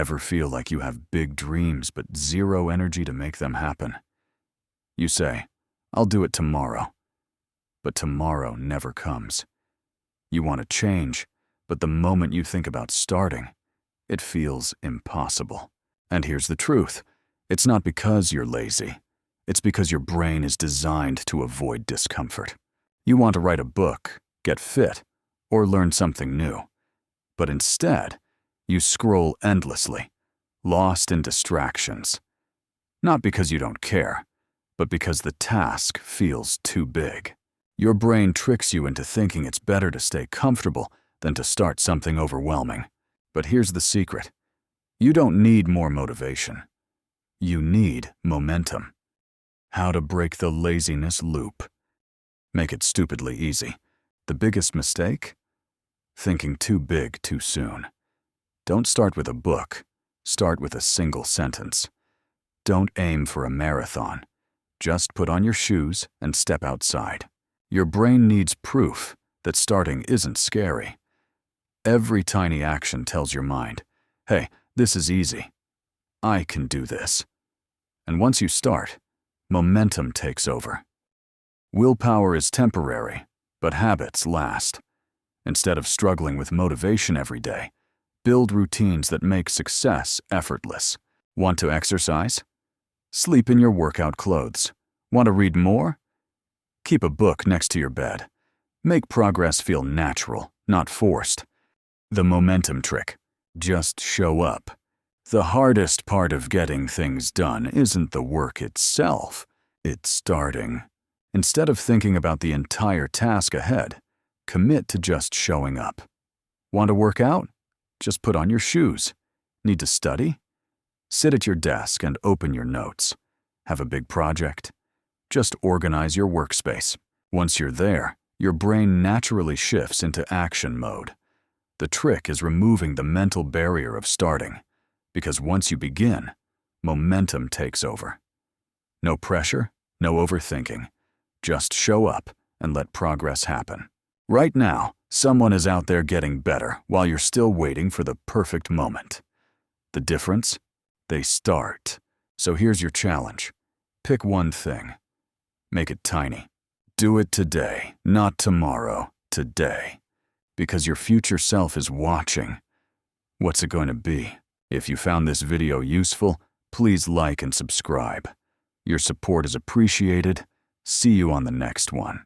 Ever feel like you have big dreams but zero energy to make them happen? You say, "I'll do it tomorrow." But tomorrow never comes. You want to change, but the moment you think about starting, it feels impossible. And here's the truth. It's not because you're lazy. It's because your brain is designed to avoid discomfort. You want to write a book, get fit, or learn something new. But instead, you scroll endlessly, lost in distractions. Not because you don't care, but because the task feels too big. Your brain tricks you into thinking it's better to stay comfortable than to start something overwhelming. But here's the secret. You don't need more motivation. You need momentum. How to break the laziness loop. Make it stupidly easy. The biggest mistake? Thinking too big too soon. Don't start with a book. Start with a single sentence. Don't aim for a marathon. Just put on your shoes and step outside. Your brain needs proof that starting isn't scary. Every tiny action tells your mind, "Hey, this is easy. I can do this." And once you start, momentum takes over. Willpower is temporary, but habits last. Instead of struggling with motivation every day, build routines that make success effortless. Want to exercise? Sleep in your workout clothes. Want to read more? Keep a book next to your bed. Make progress feel natural, not forced. The momentum trick. Just show up. The hardest part of getting things done isn't the work itself. It's starting. Instead of thinking about the entire task ahead, commit to just showing up. Want to work out? Just put on your shoes. Need to study? Sit at your desk and open your notes. Have a big project? Just organize your workspace. Once you're there, your brain naturally shifts into action mode. The trick is removing the mental barrier of starting, because once you begin, momentum takes over. No pressure, no overthinking. Just show up and let progress happen. Right now, someone is out there getting better while you're still waiting for the perfect moment. The difference? They start. So here's your challenge. Pick one thing. Make it tiny. Do it today, not tomorrow, today. Because your future self is watching. What's it going to be? If you found this video useful, please like and subscribe. Your support is appreciated. See you on the next one.